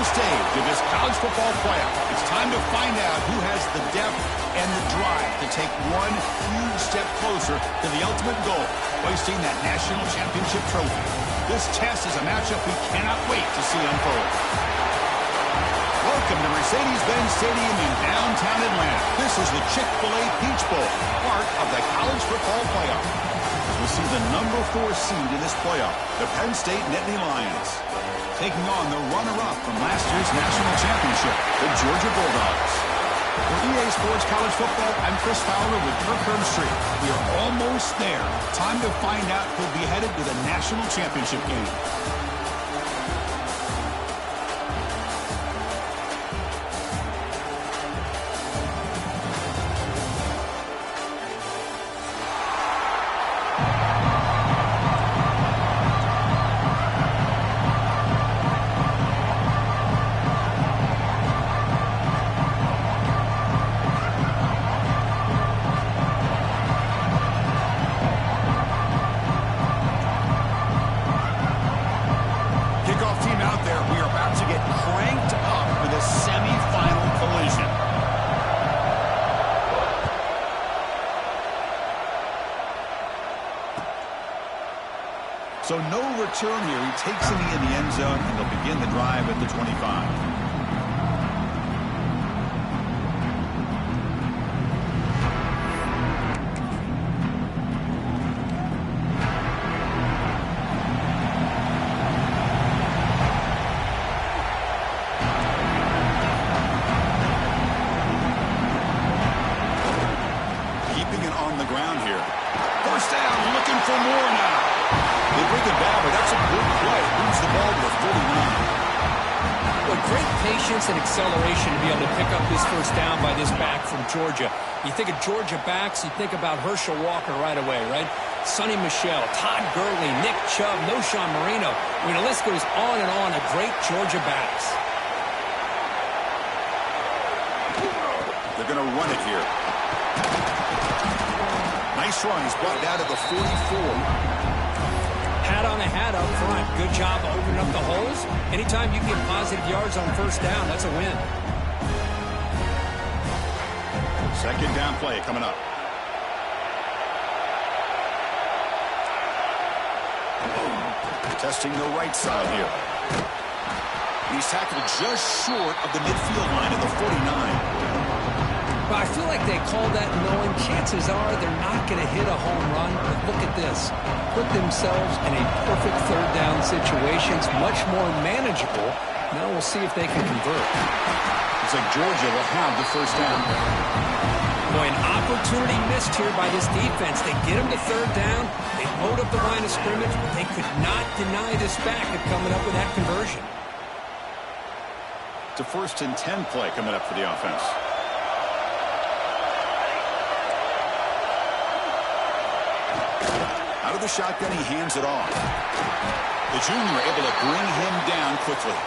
stage of this college football playoff. It's time to find out who has the depth and the drive to take one huge step closer to the ultimate goal, hoisting that national championship trophy. This test is a matchup we cannot wait to see unfold. Welcome to Mercedes-Benz Stadium in downtown Atlanta. This is the Chick-fil-A Peach Bowl, part of the college football playoff. As we see the number 4 seed in this playoff, the Penn State Nittany Lions, taking on the runner-up from last year's national championship, the Georgia Bulldogs. For EA Sports College Football, I'm Chris Fowler with Kirk Herbstreit. We are almost there. Time to find out who'll be headed to the national championship game. So no return here. He takes a knee in the end zone, and they'll begin the drive at the 25. Keeping it on the ground here. First down, looking for more now. They bring it back, but that's a good play. Moves the ball to the 49. Well, great patience and acceleration to be able to pick up this first down by this back from Georgia. You think of Georgia backs, you think about Herschel Walker right away, right? Sonny Michel, Todd Gurley, Nick Chubb, Noshawn Marino. I mean, the list goes on and on of great Georgia backs. They're going to run it here. Nice run. He's brought down to the 44. Hat on a hat up front. Good job opening up the holes. Anytime you can get positive yards on first down, that's a win. Second down play coming up. Testing the right side here. He's tackled just short of the midfield line of the 49. But I feel like they call that knowing chances are they're not going to hit a home run. But look at this. Put themselves in a perfect third down situation. It's much more manageable. Now we'll see if they can convert. Looks like Georgia will have the first down. Boy, an opportunity missed here by this defense. They get them to third down. They load up the line of scrimmage, but they could not deny this back of coming up with that conversion. It's a 1st and 10 play coming up for the offense. Out of the shotgun, he hands it off. The junior able to bring him down quickly.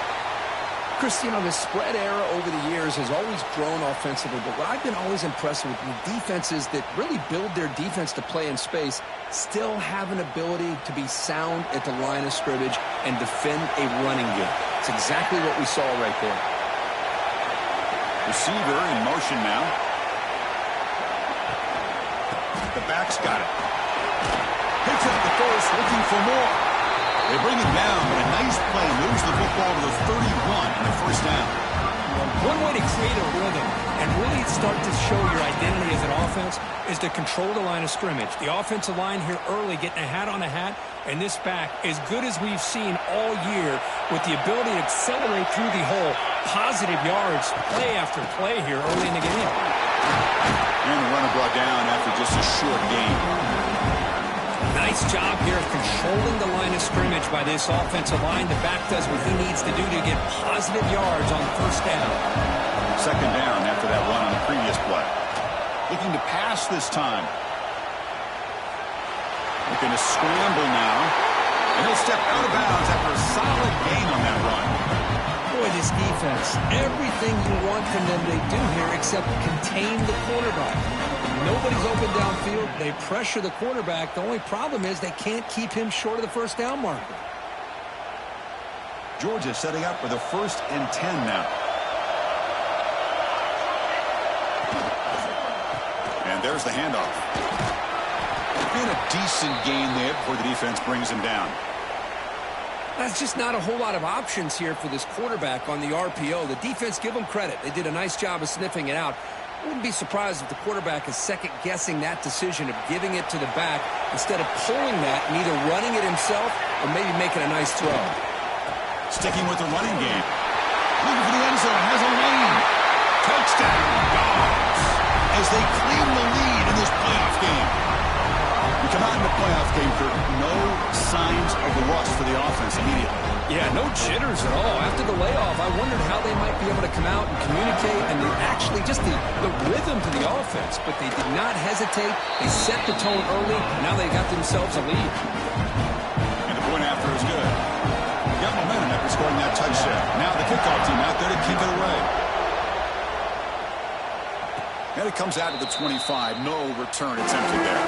Chris, you know, the spread era over the years has always grown offensively, but what I've been always impressed with defenses that really build their defense to play in space still have an ability to be sound at the line of scrimmage and defend a running game. It's exactly what we saw right there. Receiver in motion now. The back's got it. Picks up the first, looking for more. They bring it down, but a nice play moves the football to the 31 and the first down. One way to create a rhythm and really start to show your identity as an offense is to control the line of scrimmage. The offensive line here early getting a hat on a hat, and this back, as good as we've seen all year, with the ability to accelerate through the hole, positive yards, play after play here early in the game. And the runner brought down after just a short gain. Nice job here of controlling the line of scrimmage by this offensive line. The back does what he needs to do to get positive yards on first down. Second down after that run on the previous play. Looking to pass this time. Looking to scramble now. And he'll step out of bounds after a solid gain on that run. Boy, this defense, everything you want from them they do here except contain the quarterback. Nobody's open downfield. They pressure the quarterback. The only problem is they can't keep him short of the first down marker. Georgia setting up for the 1st and 10 now. And there's the handoff. And a decent gain there before the defense brings him down. That's just not a whole lot of options here for this quarterback on the RPO. The defense, give them credit. They did a nice job of sniffing it out. I wouldn't be surprised if the quarterback is second-guessing that decision of giving it to the back instead of pulling that and either running it himself or maybe making a nice throw. Sticking with the running game. Looking for the end zone. Has a lane. Touchdown, Dogs. As they claim the lead in this playoff game. We come out in the playoff game, Kurt. No signs of a rust for the offense immediately. Yeah, no jitters at all. After the layoff, I wondered how they might be able to come out and communicate and actually just the rhythm to the offense. But they did not hesitate. They set the tone early. Now they got themselves a lead. And the point after is good. Got momentum after scoring that touchdown. Now the kickoff team out there to kick it away. And it comes out to the 25. No return attempted there.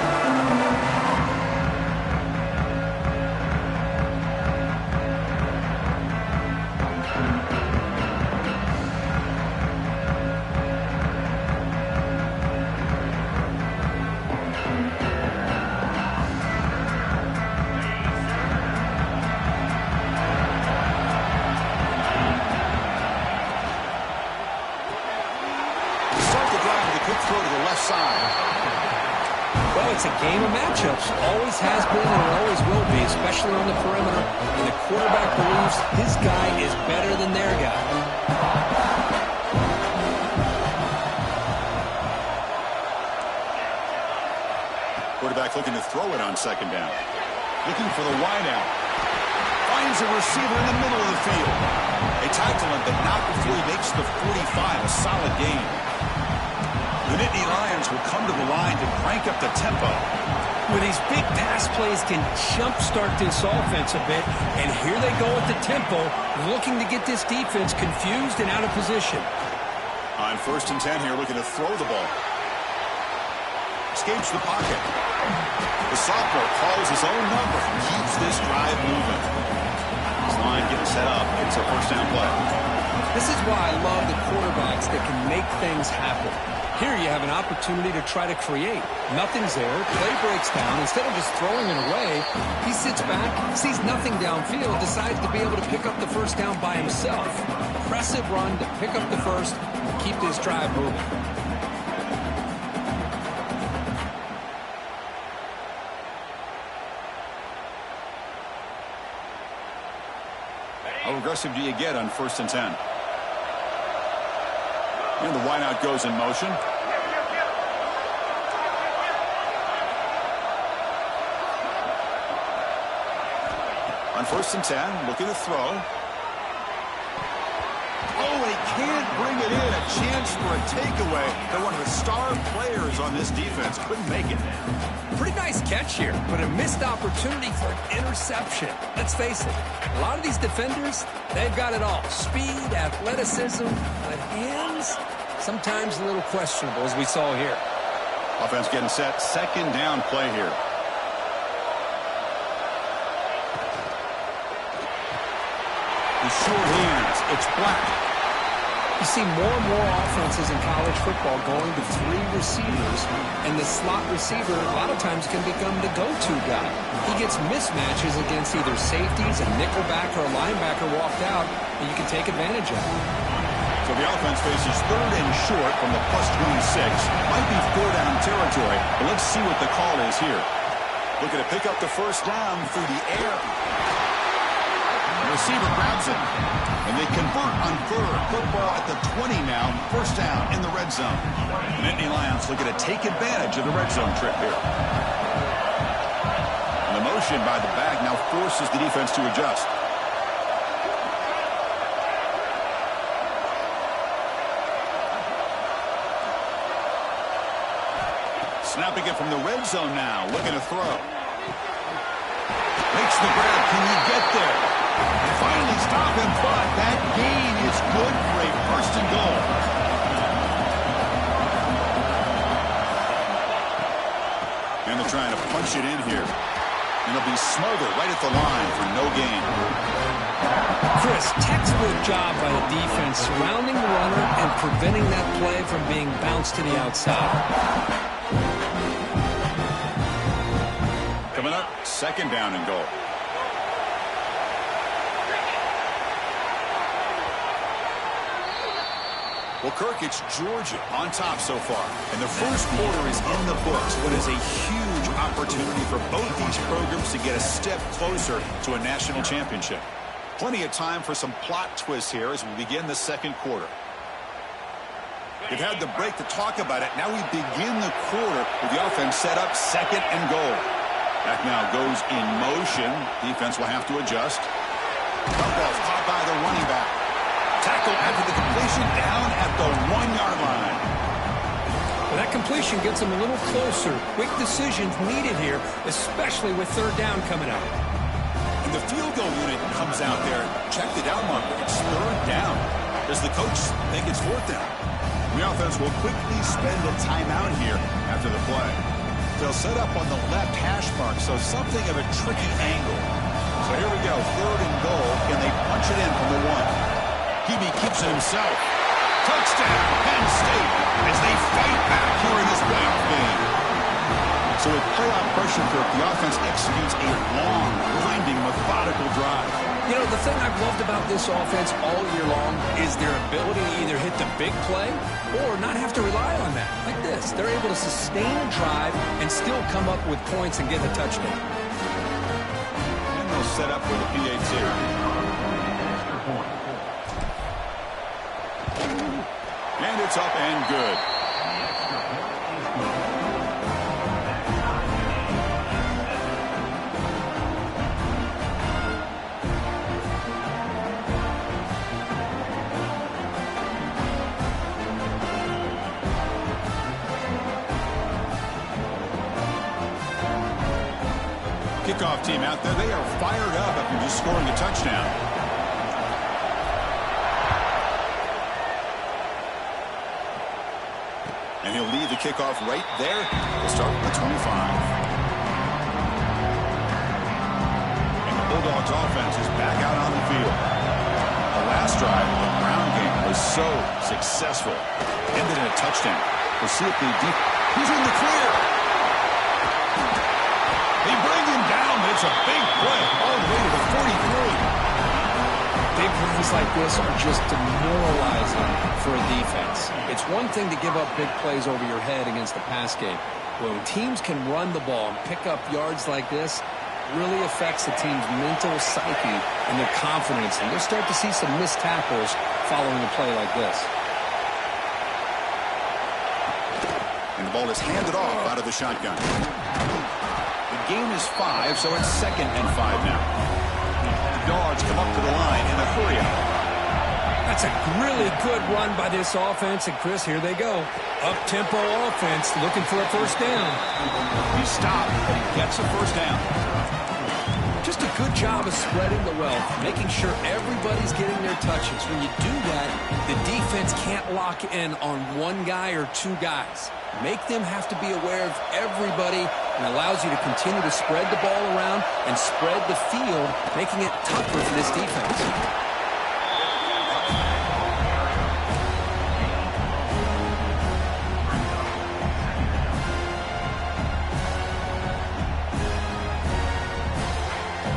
Throw to the left side. Well, it's a game of matchups. Always has been and it always will be, especially on the perimeter. And the quarterback believes his guy is better than their guy. Quarterback looking to throw it on 2nd down. Looking for the wideout. Finds a receiver in the middle of the field. They tackle him, but not before he makes the 45. A solid gain. The Nittany Lions will come to the line to crank up the tempo. With these big pass plays can jumpstart this offense a bit. And here they go at the tempo, looking to get this defense confused and out of position. On 1st and 10 here, looking to throw the ball. Escapes the pocket. The sophomore calls his own number and keeps this drive moving. This line getting set up. It's a 1st down play. This is why I love the quarterbacks that can make things happen. Here you have an opportunity to try to create. Nothing's there. Play breaks down. Instead of just throwing it away, he sits back, sees nothing downfield, decides to be able to pick up the 1st down by himself. Impressive run to pick up the 1st and keep this drive moving. How aggressive do you get on 1st and 10? And the wideout goes in motion. On 1st and 10, looking to throw. Oh, he can't bring it in. A chance for a takeaway. They're one of the star players on this defense. Couldn't make it. Pretty nice catch here, but a missed opportunity for an interception. Let's face it, a lot of these defenders, they've got it all. Speed, athleticism, but hands, sometimes a little questionable, as we saw here. Offense getting set. 2nd down play here. The short hands. It's Black. You see more and more offenses in college football going to 3 receivers, and the slot receiver a lot of times can become the go-to guy. He gets mismatches against either safeties, a nickelback, or a linebacker walked out, and you can take advantage of it. So the offense faces 3rd and short from the +26. Might be 4 down territory, but let's see what the call is here. Looking to pick up the 1st down through the air. The receiver grabs it, and they convert on 3rd. Football at the 20 now. 1st down in the red zone. The Nittany Lions looking to take advantage of the red zone trip here. And the motion by the back now forces the defense to adjust. Snapping it from the red zone now. Looking to throw. Makes the grab. Can you get there? And finally stop him, but that gain is good for a 1st and goal. And they're trying to punch it in here. And it'll be smothered right at the line for no gain. Chris, textbook job by the defense surrounding the runner and preventing that play from being bounced to the outside. Coming up, second down and goal. Well, Kirk, it's Georgia on top so far. And the first quarter is in the books. What is a huge opportunity for both these programs to get a step closer to a national championship. Plenty of time for some plot twists here as we begin the second quarter. We've had the break to talk about it. Now we begin the quarter with the offense set up second and goal. That now goes in motion. Defense will have to adjust. Ball's caught by the running back. Tackle after the completion down at the 1-yard line. Well, that completion gets them a little closer. Quick decisions needed here, especially with third down coming up. And the field goal unit comes out there. Check the down marker. It's third down. Does the coach think it's fourth down? The offense will quickly spend a timeout here after the play. They'll set up on the left hash mark, so something of a tricky angle. So here we go, third and goal. Can they punch it in from the 1? Hebe keeps it himself. Touchdown, Penn State, as they fight back here in this playoff game. So with playoff pressure, the offense executes a long, grinding, methodical drive. You know, the thing I've loved about this offense all year long is their ability to either hit the big play or not have to rely on that. Like this, they're able to sustain a drive and still come up with points and get a touchdown. And they'll set up with a PAT. And it's up and good. Kickoff team out there, they are fired up after just scoring a touchdown. And he'll lead the kickoff right there. We'll start with the 25. And the Bulldogs offense is back out on the field. The last drive of the Brown game was so successful. Ended in a touchdown. We'll see if he's in the clear. They bring him down, but it's a big play all the way to the 43. Big plays like this are just demoralizing for a defense. It's one thing to give up big plays over your head against the pass game. When teams can run the ball and pick up yards like this, it really affects the team's mental psyche and their confidence. And you'll start to see some missed tackles following a play like this. And the ball is handed off out of the shotgun. The game is 5, so it's 2nd and 5 now. The Dogs come up to the line in a hurry up. That's a really good run by this offense. And, Chris, here they go. Up-tempo offense looking for a first down. He stopped, but he gets a first down. Just a good job of spreading the wealth, making sure everybody's getting their touches. When you do that, the defense can't lock in on one guy or two guys. Make them have to be aware of everybody and allows you to continue to spread the ball around and spread the field, making it tougher for this defense.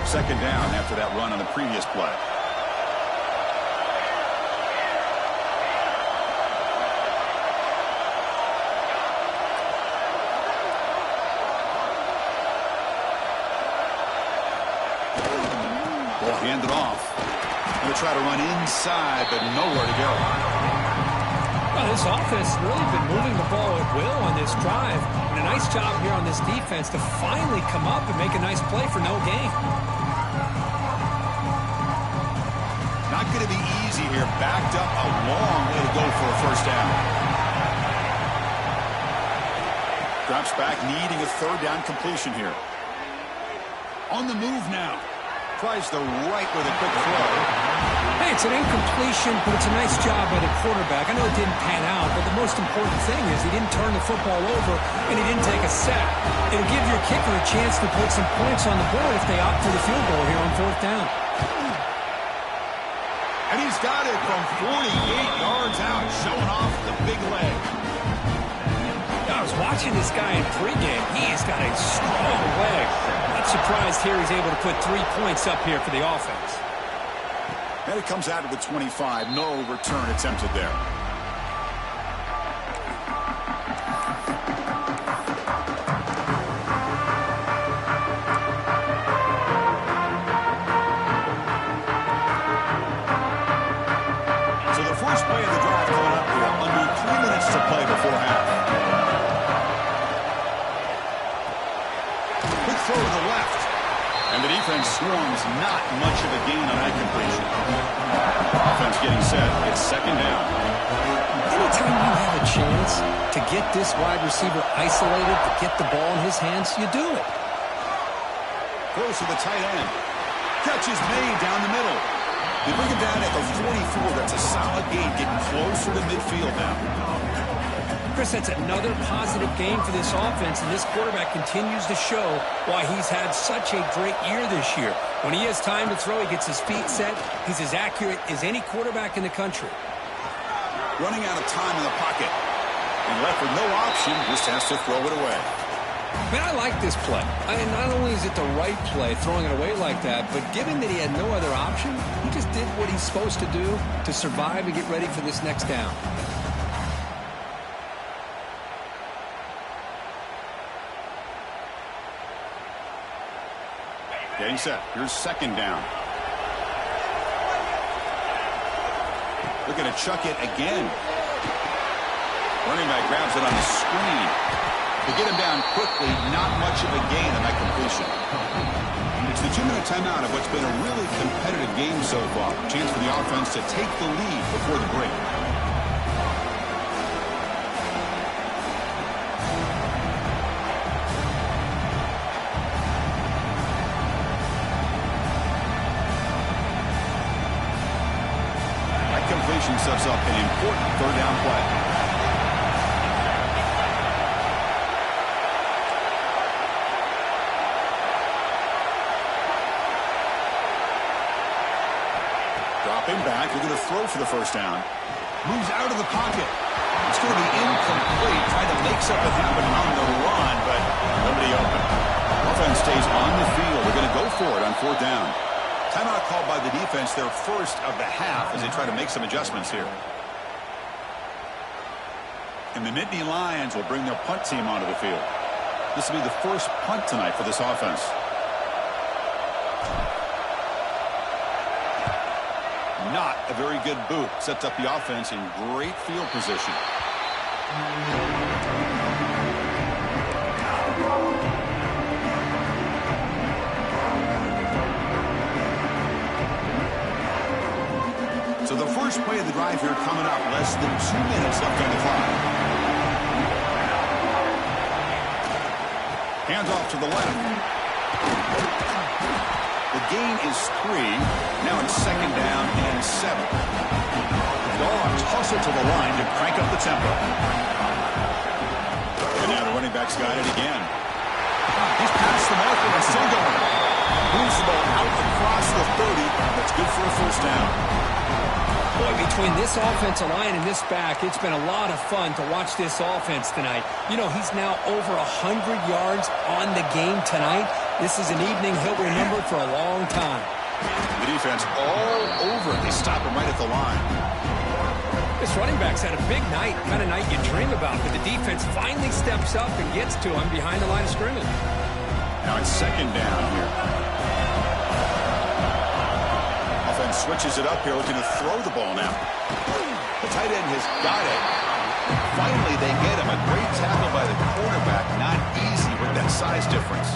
Second down after that run on the previous play. Ball handed off. Going to try to run inside, but nowhere to go. Well, this offense has really been moving the ball at will on this drive. And a nice job here on this defense to finally come up and make a nice play for no gain. Not going to be easy here. Backed up a long way to go for a first down. Drops back, needing a third down completion here. On the move now. Tries the right with a quick throw. Hey, it's an incompletion, but it's a nice job by the quarterback. I know it didn't pan out, but the most important thing is he didn't turn the football over and he didn't take a sack. It'll give your kicker a chance to put some points on the board if they opt for the field goal here on fourth down. And he's got it from 48 yards out, showing off the big leg. I was watching this guy in pregame. He's got a strong leg. Not surprised here he's able to put 3 points up here for the offense. And it comes out of the 25. No return attempted there. So the first play of the drive coming up here. Under 3 minutes to play before half. Quick throw to the left. And the defense swarms. Not much of a gain on that completion. Offense getting set. It's second down. Anytime you have a chance to get this wide receiver isolated, to get the ball in his hands, you do it. Throws to the tight end. Catch is made down the middle. They bring him down at the 44. That's a solid gain, getting closer to midfield now. Chris, that's another positive game for this offense, and this quarterback continues to show why he's had such a great year this year. When he has time to throw, he gets his feet set. He's as accurate as any quarterback in the country. Running out of time in the pocket. And left with no option, just has to throw it away. Man, I like this play. Not only is it the right play, throwing it away like that, but given that he had no other option, he just did what he's supposed to do to survive and get ready for this next down. Getting set. Here's second down. Looking to chuck it again. Running back grabs it on the screen. To get him down quickly, not much of a gain on that completion. It's the 2-minute timeout of what's been a really competitive game so far. Chance for the offense to take the lead before the break. That completion sets up an important third down play. Dropping back, they're going to throw for the first down. Moves out of the pocket. It's going to be incomplete. Trying to make something happen on the run, but nobody open. Offense stays on the field. They're going to go for it on fourth down. Timeout called by the defense, their first of the half, as they try to make some adjustments here. And the Nittany Lions will bring their punt team onto the field. This will be the first punt tonight for this offense. Not a very good boot. Sets up the offense in great field position. So the first play of the drive here coming up. Less than 2 minutes left on the clock. Hands off to the left. The gain is 3. Now it's second down and 7. Dogs hustle to the line to crank up the tempo. And now the running back's got it again. He's past the marker and still going. Moves the ball out across the 30. That's good for a first down. Boy, between this offensive line and this back, it's been a lot of fun to watch this offense tonight. You know, he's now over 100 yards on the game tonight. This is an evening he'll remember for a long time. The defense all over it. They stop him right at the line. This running back's had a big night, kind of night you dream about, but the defense finally steps up and gets to him behind the line of scrimmage. Now it's second down here. Offense switches it up here, looking to throw the ball now. The tight end has got it. Finally, they get him. A great tackle by the quarterback. Not easy with that size difference.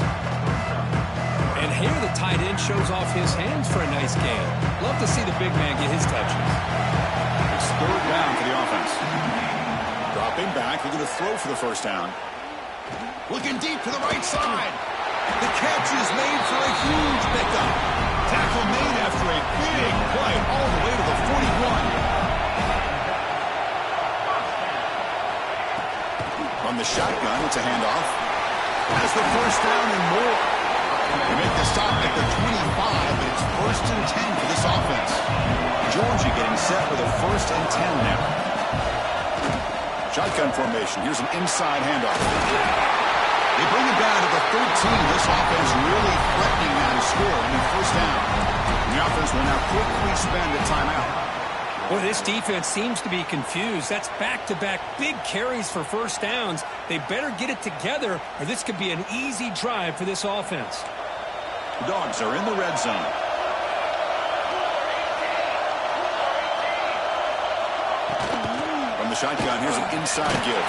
And here the tight end shows off his hands for a nice gain. Love to see the big man get his touches. It's third down for the offense. Dropping back, they're going to throw for the first down. Looking deep to the right side. The catch is made for a huge pickup. Tackle made after a big play all the way to the 41. From the shotgun, it's a handoff. Has the first down and more. They make the stop at the 25, but it's first and 10 for this offense. Georgia getting set for the first and 10 now. Shotgun formation. Here's an inside handoff. They bring it down to the 13. This offense really threatening now to score on the first down. And the offense will now quickly spend a timeout. Boy, this defense seems to be confused. That's back-to-back big carries for first downs. They better get it together, or this could be an easy drive for this offense. The Dogs are in the red zone. From the shotgun, here's an inside give.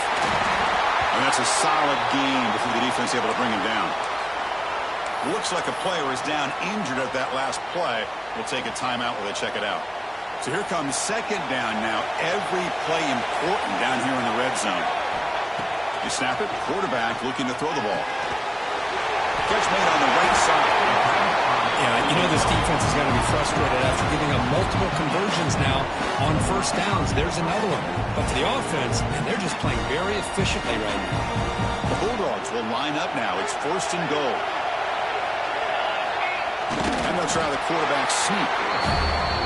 And that's a solid gain before the defense able to bring him down. Looks like a player is down injured at that last play. We'll take a timeout while they check it out. So here comes second down now. Every play important down here in the red zone. You snap it, quarterback looking to throw the ball. Catch made on the right side. Yeah, you know this defense is going to be frustrated after giving up multiple conversions now on first downs. There's another one. But for the offense, and they're just playing very efficiently right now. The Bulldogs will line up now. It's first and goal. And they'll try the quarterback sneak.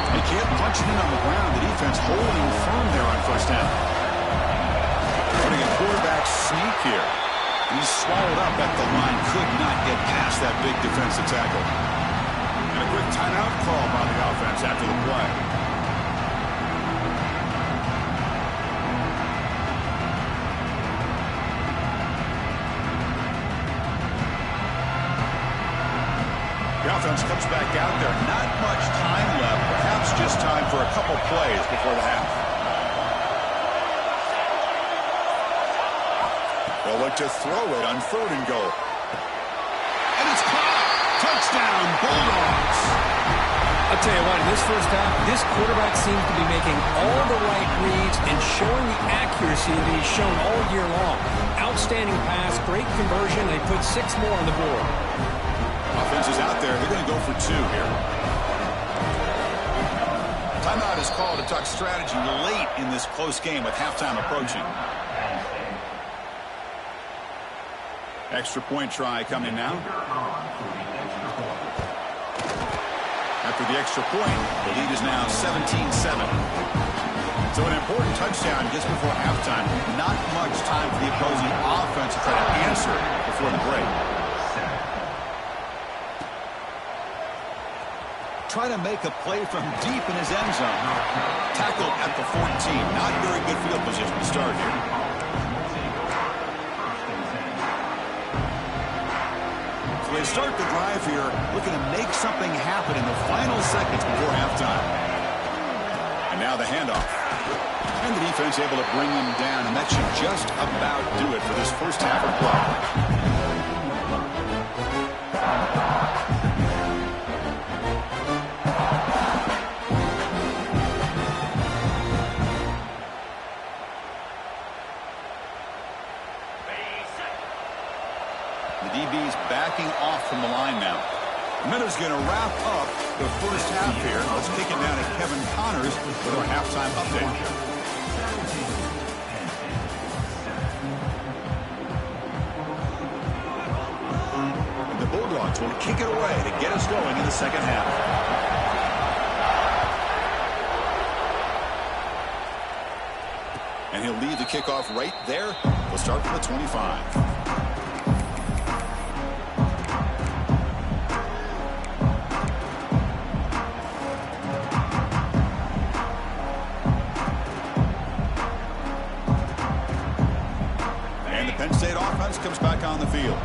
They can't punch it in on the ground. The defense holding firm there on first down. Running a quarterback sneak here. He's swallowed up at the line. Could not get past that big defensive tackle. And a quick timeout call by the offense after the play. The offense comes back out there. Not much time left. Perhaps just time for a couple plays before the half. They'll look to throw it on third and goal. And it's caught. Touchdown, Bulldogs. I'll tell you what, in this first half, this quarterback seems to be making all the right reads and showing the accuracy that he's shown all year long. Outstanding pass, great conversion. They put 6 more on the board. Offense is out there. They're going to go for 2 here. Timeout is called to talk strategy late in this close game with halftime approaching. Extra point try coming now. After the extra point, the lead is now 17-7. So an important touchdown just before halftime. Not much time for the opposing offense to try to answer before the break. Try to make a play from deep in his end zone. Tackled at the 14. Not very good field position to start here. So they start the drive here, looking to make something happen in the final seconds before halftime. And now the handoff. And the defense able to bring him down, and that should just about do it for this first half of play. DB's backing off from the line now. Miller's going to wrap up the first half here. Let's kick it down to Kevin Connors with our halftime update. And the Bulldogs will kick it away to get us going in the second half. And he'll lead the kickoff right there. We'll start from the 25. Comes back on the field.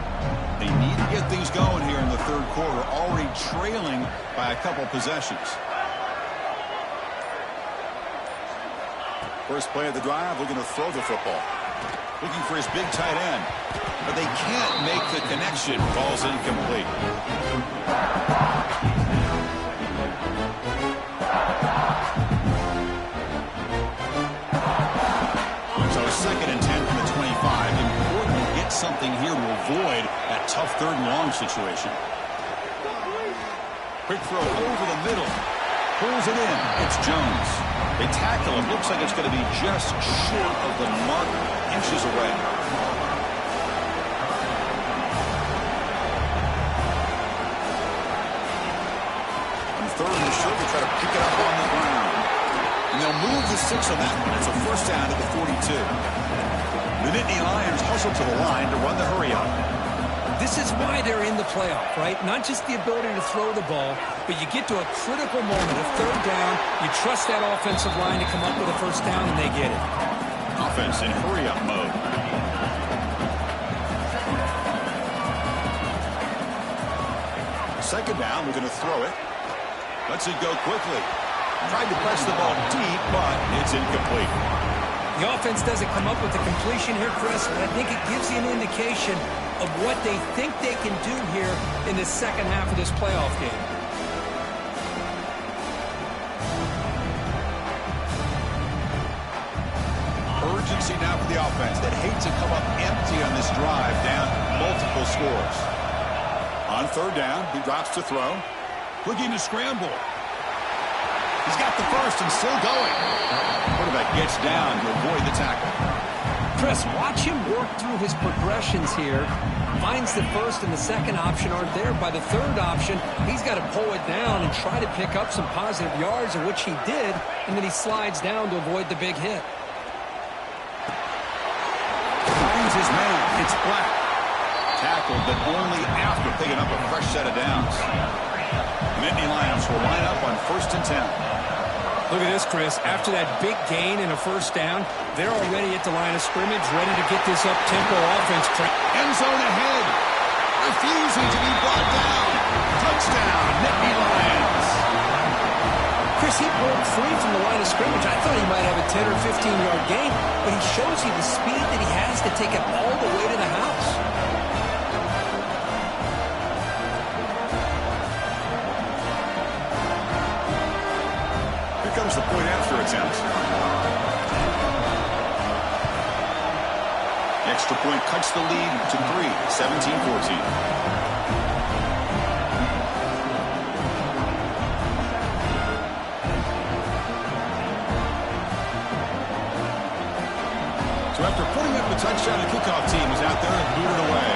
They need to get things going here in the third quarter, already trailing by a couple possessions. First play of the drive, looking to throw the football. Looking for his big tight end. But they can't make the connection. Ball's incomplete. So second and 10 from the 25. Important to get something here to avoid that tough third and long situation. Quick throw over the middle. Pulls it in. It's Jones. They tackle him. Looks like it's going to be just short of the mark, inches away. On try to pick it up on the ground. And they'll move the 6 on that one. It's a first down at the 42. The Nittany Lions hustle to the line to run the hurry up. This is why they're in the playoff, right? Not just the ability to throw the ball, but you get to a critical moment of third down. You trust that offensive line to come up with a first down, and they get it. Offense in hurry-up mode. Second down, we're going to throw it. Lets it go quickly. Tried to press the ball deep, but it's incomplete. The offense doesn't come up with the completion here, Chris, but I think it gives you an indication of what they think they can do here in the second half of this playoff game. Urgency now for the offense that hates to come up empty on this drive, down multiple scores. On third down, he drops to throw. Looking to scramble. He's got the first and still going. Quarterback gets down to avoid the tackle. Chris, watch him work through his progressions here. Finds the first and the second option aren't there. By the third option, he's got to pull it down and try to pick up some positive yards, of which he did, and then he slides down to avoid the big hit. Finds his man. It's Black. Tackled, but only after picking up a fresh set of downs. Nittany Lions will line up on 1st and 10. Look at this, Chris. After that big gain and a first down, they're already at the line of scrimmage, ready to get this up-tempo offense. End zone ahead. Refusing to be brought down. Touchdown, Nittany Lions. Chris, he broke free from the line of scrimmage. I thought he might have a 10 or 15-yard gain, but he shows you the speed that he has to take it all the way to the house. Comes the point after attempt. Extra point cuts the lead to 3, 17-14. So after putting up the touchdown, the kickoff team is out there and booted away.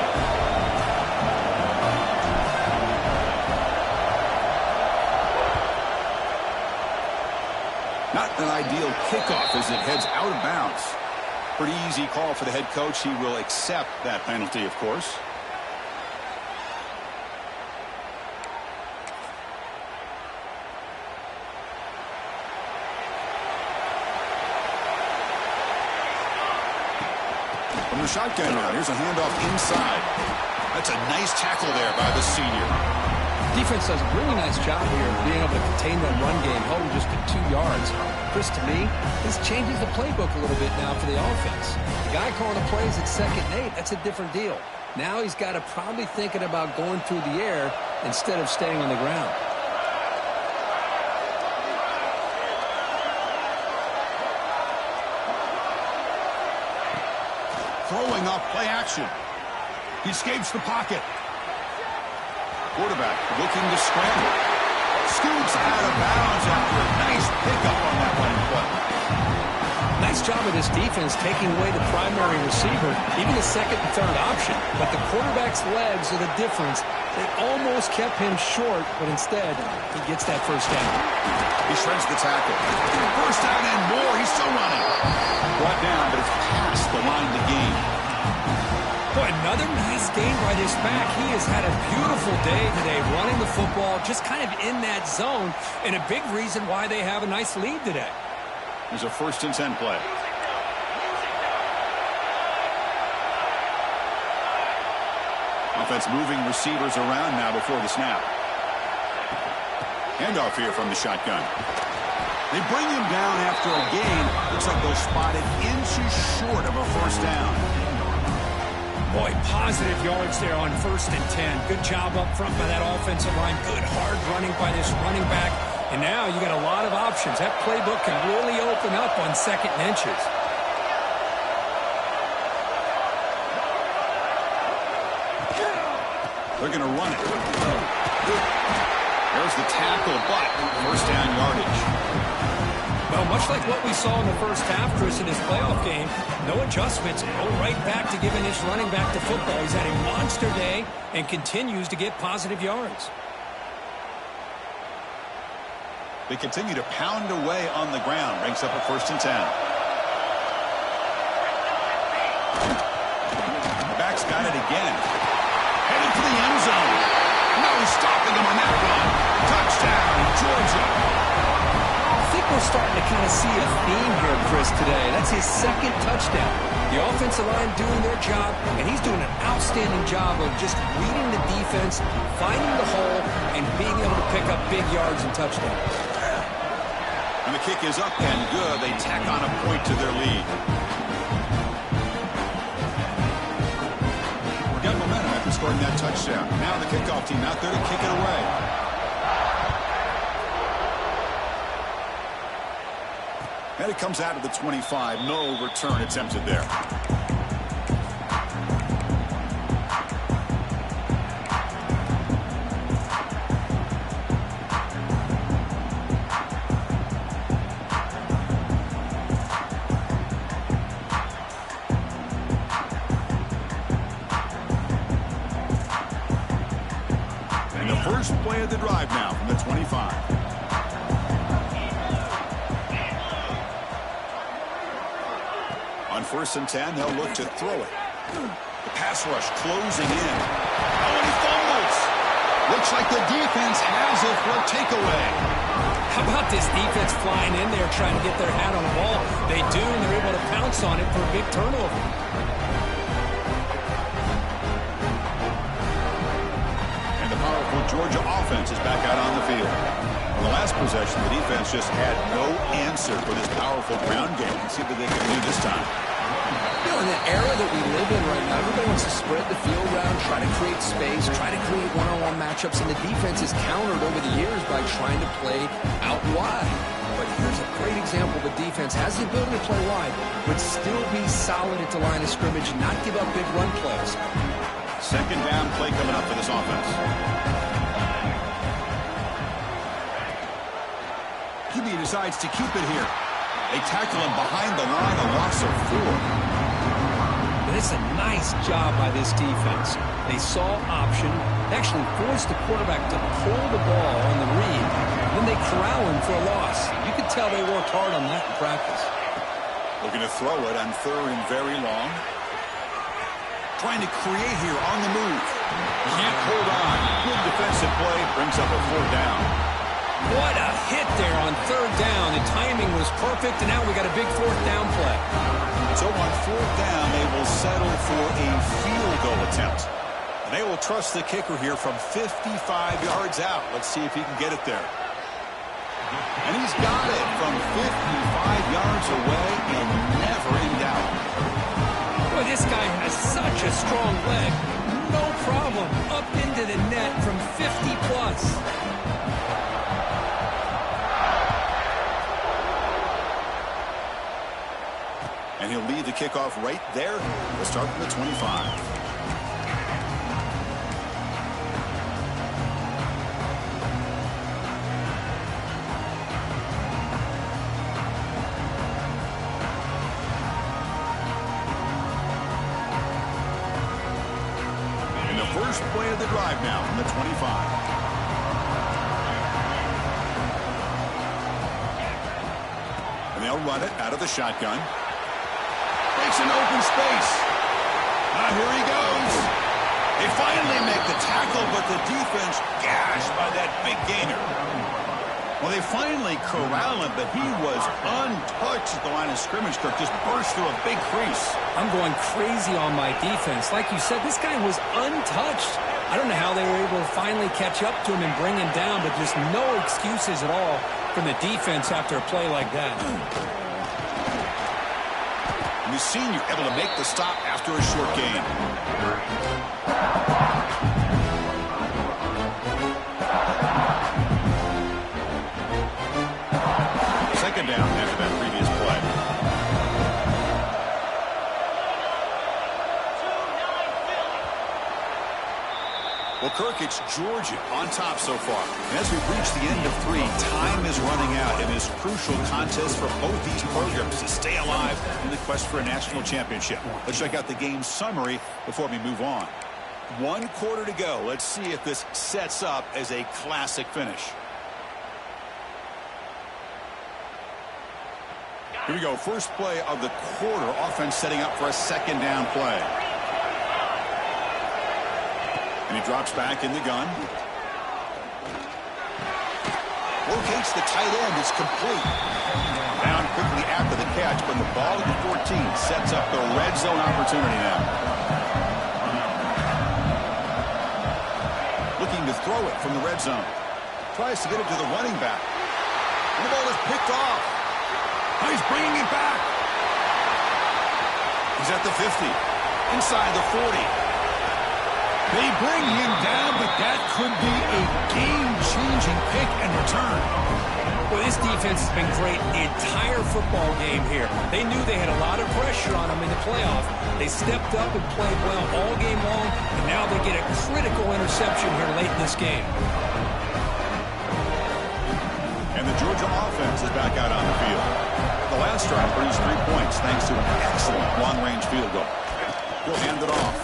Not an ideal kickoff as it heads out of bounds. Pretty easy call for the head coach. He will accept that penalty, of course. From the shotgun now, here's a handoff inside. That's a nice tackle there by the senior. Defense does a really nice job here of being able to contain that run game, held him just to 2 yards. Chris, to me, this changes the playbook a little bit now for the offense. The guy calling the plays at 2nd and 8, that's a different deal. Now he's got to probably thinking about going through the air instead of staying on the ground. Throwing off play action. He escapes the pocket. Quarterback looking to scramble. Scoots out of bounds after a nice pickup on that running play. Nice job of this defense taking away the primary receiver, even the second and third option. But the quarterback's legs are the difference. They almost kept him short, but instead, he gets that first down. He shreds the tackle. First down and more. He's still running. Brought down, but it's past the line to gain. Boy, another nice game by this back. He has had a beautiful day today running the football, just kind of in that zone, and a big reason why they have a nice lead today. There's a 1st and 10 play. Offense moving receivers around now before the snap. Handoff here from the shotgun. They bring him down after a gain. Looks like they'll spot it inches short of a first down. Boy, positive yards there on 1st and 10. Good job up front by that offensive line. Good hard running by this running back. And now you got a lot of options. That playbook can really open up on 2nd and inches. They're going to run it. There's the tackle, but first down yardage. Well, much like what we saw in the first half, Chris, in his playoff game, no adjustments, go right back to giving his running back the football. He's had a monster day and continues to get positive yards. They continue to pound away on the ground. Brings up a 1st and 10. The back's got it again. Headed to the end zone. No stopping him on that run. Touchdown, Georgia. I think we're starting to kind of see a theme here, Chris, today. That's his 2nd touchdown. The offensive line doing their job, and he's doing an outstanding job of just reading the defense, finding the hole, and being able to pick up big yards and touchdowns. And the kick is up and good. They tack on a point to their lead. We got momentum after scoring that touchdown. Now the kickoff team out there to kick it away. And it comes out of the 25. No return attempted there. And the first play of the drive now from the 25. On 1st and 10, they'll look to throw it. The pass rush closing in. Oh, and he fumbles. Looks like the defense has it for a takeaway. How about this defense flying in there trying to get their hat on the ball? They do, and they're able to pounce on it for a big turnover. And the powerful Georgia offense is back out on the field. On the last possession, the defense just had no answer for this powerful ground game. Let's see what they can do this time. You know, in the era that we live in right now, everybody wants to spread the field around, try to create space, try to create one-on-one matchups, and the defense is countered over the years by trying to play out wide. But here's a great example. The defense has the ability to play wide, but still be solid at the line of scrimmage, not give up big run plays. 2nd down play coming up for this offense. QB decides to keep it here. They tackle him behind the line, a loss of 4. But it's a nice job by this defense. They saw option, actually forced the quarterback to pull the ball on the read, then they corral him for a loss. You could tell they worked hard on that in practice. Looking to throw it on 3rd and very long. Trying to create here on the move. Can't hold on. Good defensive play. Brings up a 4th down. What a hit there on 3rd down. The timing was perfect, and now we got a big 4th down play. So on 4th down, they will settle for a field goal attempt. And they will trust the kicker here from 55 yards out. Let's see if he can get it there. And he's got it from 55 yards away and never in doubt. Boy, this guy has such a strong leg. No problem. Up into the net from 50 plus. And he'll lead the kickoff right there. We'll start from the 25. And the first play of the drive now from the 25. And they'll run it out of the shotgun. Makes an open space. Now here he goes. They finally make the tackle, but the defense gashed by that big gainer. Well, they finally corral him, but he was untouched at the line of scrimmage. Kirk just burst through a big crease. I'm going crazy on my defense. Like you said, this guy was untouched. I don't know how they were able to finally catch up to him and bring him down, but just no excuses at all from the defense after a play like that. And the senior able to make the stop after a short gain. Second down after that previous play. Well, Kirk, it's Georgia on top so far. And as we've reached the end of 3, time is running out in this crucial contest for both these programs to stay alive in the quest for a national championship. Let's check out the game summary before we move on. 1 quarter to go. Let's see if this sets up as a classic finish. Here we go. First play of the quarter. Offense setting up for a second down play. And he drops back in the gun. Locates the tight end. It's complete. Down quickly after the catch, but the ball at the 14 sets up the red zone opportunity now. Looking to throw it from the red zone. Tries to get it to the running back. And the ball is picked off. Oh, he's bringing it back. He's at the 50. Inside the 40. They bring him down, but that could be a game-changing pick and return. Well, this defense has been great the entire football game here. They knew they had a lot of pressure on them in the playoff. They stepped up and played well all game long, and now they get a critical interception here late in this game. And the Georgia offense is back out on the field. The last drive produced 3 points thanks to an excellent long-range field goal. He'll hand it off.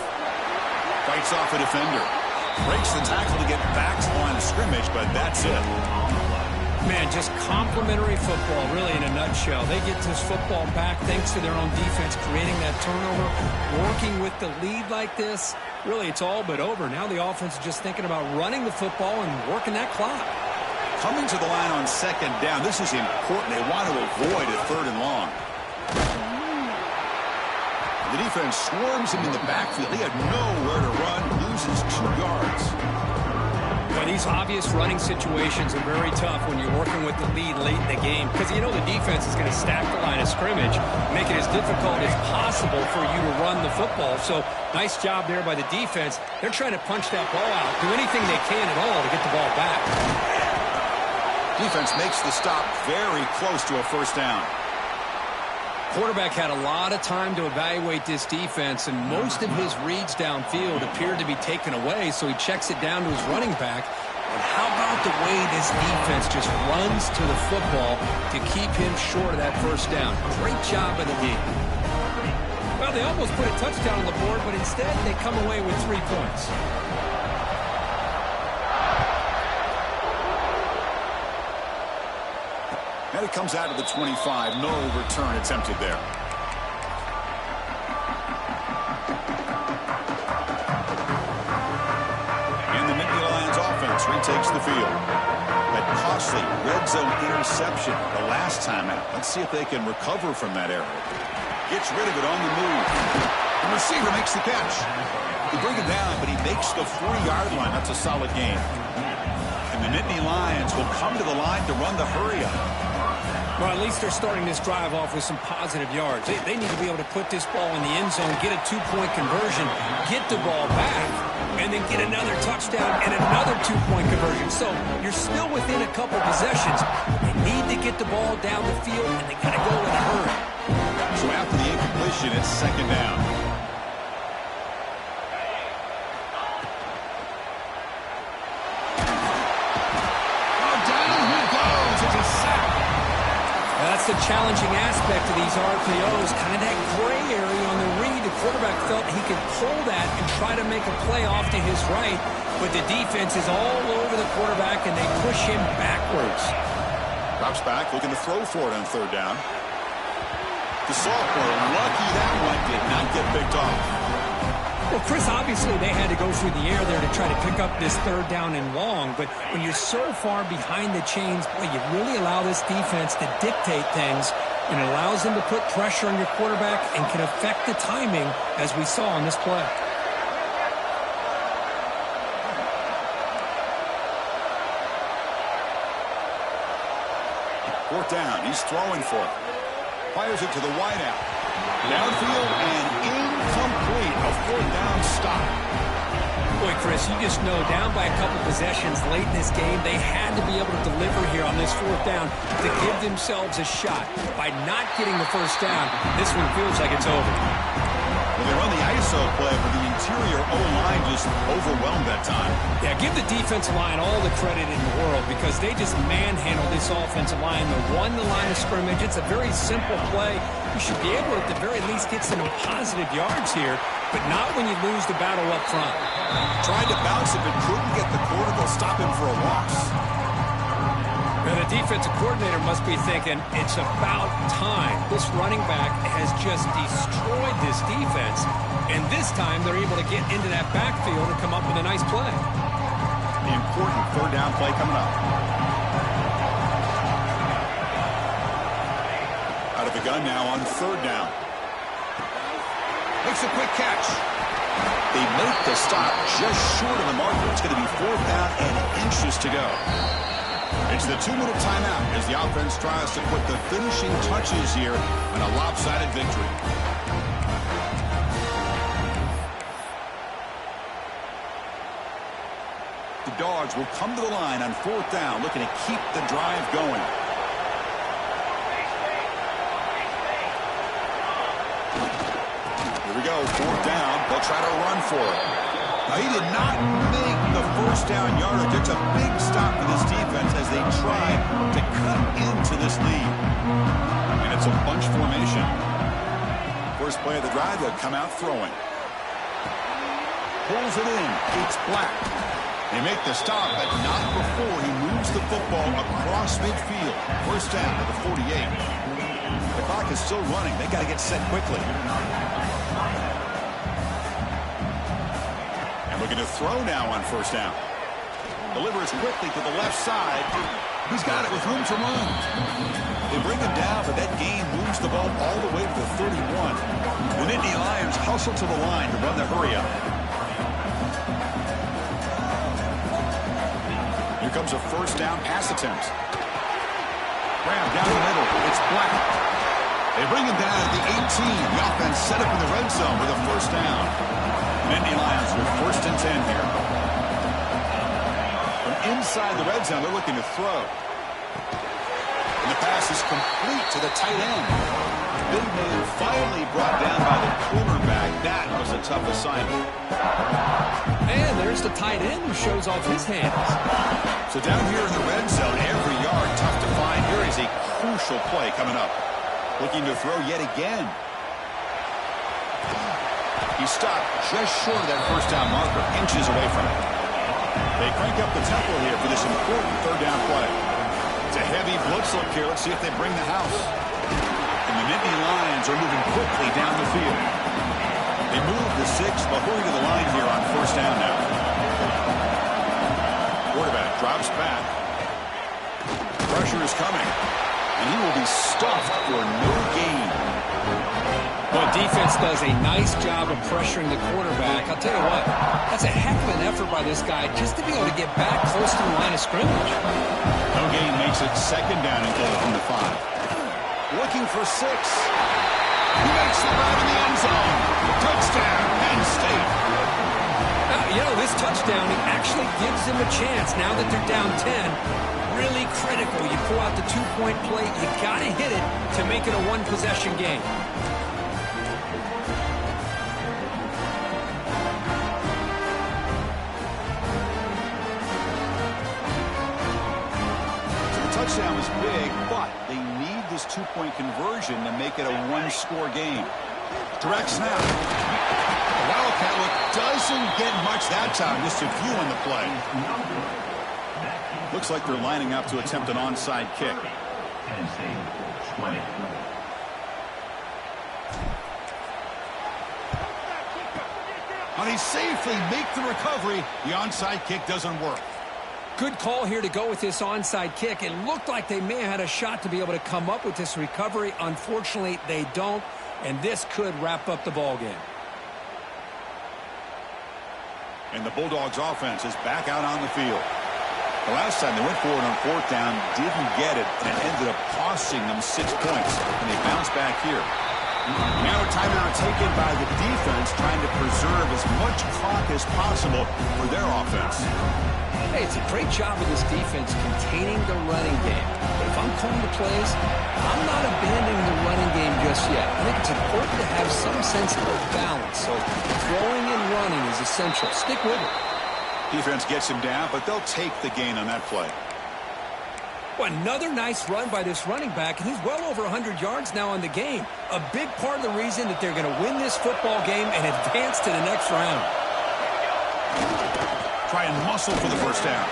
Fights off a defender. Breaks the tackle to get back to the line of scrimmage, but that's it. Man, just complimentary football, really, in a nutshell. They get this football back thanks to their own defense, creating that turnover, working with the lead like this. Really, it's all but over. Now the offense is just thinking about running the football and working that clock. Coming to the line on second down, this is important. They want to avoid a third and long. The defense swarms him in the backfield. He had nowhere to run, loses 2 yards. Well, these obvious running situations are very tough when you're working with the lead late in the game because you know the defense is going to stack the line of scrimmage, make it as difficult as possible for you to run the football. So nice job there by the defense. They're trying to punch that ball out, do anything they can at all to get the ball back. Defense makes the stop very close to a first down. Quarterback had a lot of time to evaluate this defense, and most of his reads downfield appeared to be taken away, so he checks it down to his running back. But how about the way this defense just runs to the football to keep him short of that first down? Great job by the D. Well, they almost put a touchdown on the board, but instead they come away with 3 points. And it comes out of the 25. No return attempted there. And the Nittany Lions offense retakes the field. That costly red zone interception the last time out. Let's see if they can recover from that error. Gets rid of it on the move. The receiver makes the catch. They bring him down, but he makes the 40-yard line. That's a solid gain. And the Nittany Lions will come to the line to run the hurry-up. Well, at least they're starting this drive off with some positive yards. They need to be able to put this ball in the end zone, get a 2-point conversion, get the ball back, and then get another touchdown and another 2-point conversion. So you're still within a couple possessions. They need to get the ball down the field, and they got to go in a hurry. So after the incompletion, it's second down. That's the challenging aspect of these RPOs, kind of that gray area on the read. The quarterback felt he could pull that and try to make a play off to his right, but the defense is all over the quarterback, and they push him backwards. Drops back, looking to throw for it on third down. The sophomore, lucky that one did not get picked off. Well, Chris, obviously they had to go through the air there to try to pick up this third down and long, but when you're so far behind the chains, boy, you really allow this defense to dictate things, and it allows them to put pressure on your quarterback and can affect the timing, as we saw on this play. Fourth down, he's throwing for it. Fires it to the wideout. Downfield and incomplete. A fourth down stop. Boy, Chris, you just know down by a couple possessions late in this game, they had to be able to deliver here on this fourth down to give themselves a shot. By not getting the first down, this one feels like it's over. Well, they run the ISO play, but the interior O-line just overwhelmed that time. Yeah, give the defensive line all the credit in the world because they just manhandled this offensive line. They won the line of scrimmage. It's a very simple play. You should be able to, at the very least, get some positive yards here, but not when you lose the battle up front. Tried to bounce it, but couldn't get the quarter. They'll stop him for a loss. And the defensive coordinator must be thinking, it's about time. This running back has just destroyed this defense, and this time they're able to get into that backfield and come up with a nice play. The important third down play coming up. Out of the gun now on third down. Makes a quick catch. They make the stop just short of the marker. It's going to be fourth down and inches to go. It's the 2-minute timeout as the offense tries to put the finishing touches here on a lopsided victory. The Dogs will come to the line on fourth down, looking to keep the drive going. Here we go, fourth down. They'll try to run for it. Now, he did not make the first down yardage. It's a big stop for this defense as they try to cut into this lead. And it's a bunch formation. First play of the drive, they'll come out throwing. Pulls it in. It's Black. They make the stop, but not before he moves the football across midfield. First down at the 48. The clock is still running. They got to get set quickly. Looking to throw now on first down. Delivers quickly to the left side. He's got it with room to run. They bring him down, but that gain moves the ball all the way to the 31. The Nittany Lions hustle to the line to run the hurry up. Here comes a first down pass attempt. Graham down the middle. It's Black. They bring him down at the 18. The offense set up in the red zone with a first down. Nittany Lions with first and 10 here. From inside the red zone, they're looking to throw. And the pass is complete to the tight end. Big man finally brought down by the cornerback. That was a tough assignment. And there's the tight end who shows off his hands. So down here in the red zone, every yard tough to find. Here is a crucial play coming up. Looking to throw yet again. He stopped just short of that first down marker, inches away from it. They crank up the tempo here for this important third down play. It's a heavy blitz look here. Let's see if they bring the house. And the Nittany Lions are moving quickly down the field. They move the 6. They'll hurry to the line here on first down now. Quarterback drops back. Pressure is coming. And he will be stuffed for no gain. Well, defense does a nice job of pressuring the quarterback. I'll tell you what, that's a heck of an effort by this guy just to be able to get back close to the line of scrimmage. No gain makes it second down and goal from the 5. Looking for 6. He makes the run in the end zone. Touchdown, Penn State. You know, this touchdown actually gives them a chance now that they're down 10. Really critical. You pull out the 2-point play. You got to hit it to make it a one-possession game. Touchdown was big, but they need this 2-point conversion to make it a one-score game. Direct snap. The Wildcat look doesn't get much that time. Just a few on the play. Looks like they're lining up to attempt an onside kick. And he safely makes the recovery. The onside kick doesn't work. Good call here to go with this onside kick. It looked like they may have had a shot to be able to come up with this recovery. Unfortunately, they don't, and this could wrap up the ball game. And the Bulldogs offense is back out on the field. The last time they went forward on fourth down, didn't get it, and it ended up costing them 6 points, and they bounced back here. Now a timeout taken by the defense, trying to preserve as much clock as possible for their offense. Hey, it's a great job of this defense containing the running game. But if I'm calling the plays, I'm not abandoning the running game just yet. I think it's important to have some sense of balance. So throwing and running is essential. Stick with it. Defense gets him down, but they'll take the gain on that play. Well, another nice run by this running back, and he's well over 100 yards now in the game. A big part of the reason that they're going to win this football game and advance to the next round. Try and muscle for the first down.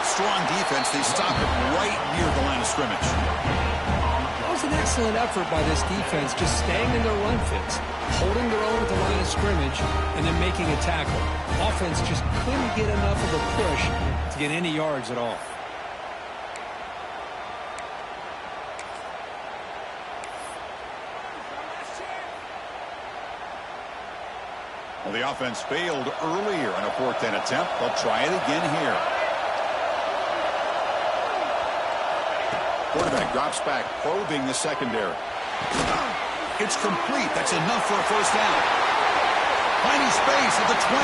Strong defense. They stop it right near the line of scrimmage. That was an excellent effort by this defense, just staying in their run fits, holding their own at the line of scrimmage, and then making a tackle. Offense just couldn't get enough of a push to get any yards at all. Well, the offense failed earlier on a 4th down attempt. They'll try it again here. Quarterback drops back, probing the secondary. It's complete. That's enough for a 1st down. Finding space at the 20.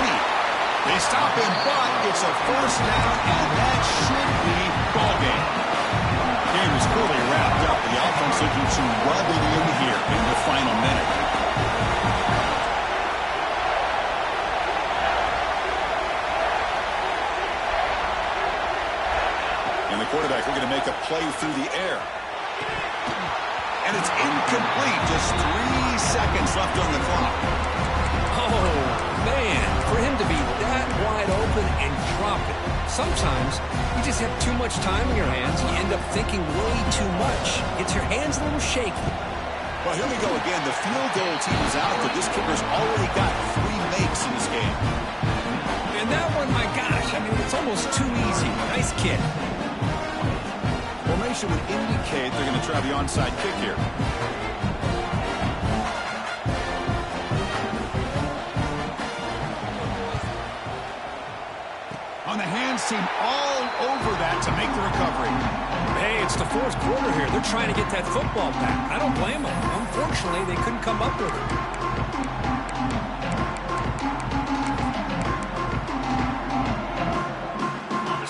They stop him, but it's a 1st down, and that should be ball game. Game is fully wrapped up. The offense looking to rub it in here in the final minute. The quarterback looking to make a play through the air. And it's incomplete. Just 3 seconds left on the clock. Oh, man. For him to be that wide open and drop it. Sometimes you just have too much time in your hands. You end up thinking way too much. Gets your hands a little shaky. Well, here we go again. The field goal team is out, but this kicker's already got 3 makes in this game. And that one, my gosh, I mean, it's almost too easy. Nice kick. Formation would indicate they're going to try the onside kick here. On the hands team all over that to make the recovery. Hey, it's the 4th quarter here. They're trying to get that football back. I don't blame them. Unfortunately, they couldn't come up with it.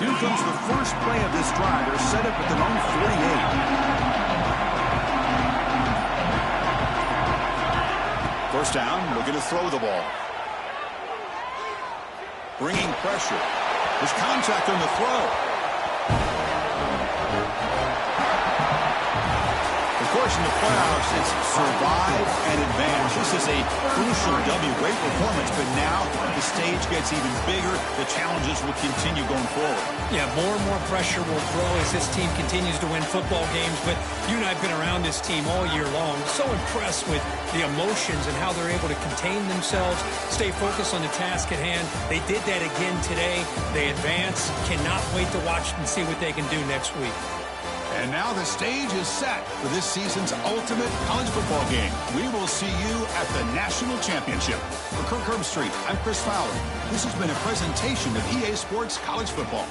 Here comes the first play of this drive. They're set up at their own 48. 1st down, looking to throw the ball. Bringing pressure. There's contact on the throw. Of course, in the playoffs, it's survive and advance. This is a crucial W. Great performance, but now the stage gets even bigger. The challenges will continue going forward. Yeah, more and more pressure will grow as this team continues to win football games. But you and I have been around this team all year long. So impressed with the emotions and how they're able to contain themselves, stay focused on the task at hand. They did that again today. They advance. Cannot wait to watch and see what they can do next week. And now the stage is set for this season's ultimate college football game. We will see you at the National Championship. For Kirk Herbstreit, I'm Chris Fowler. This has been a presentation of EA Sports College Football.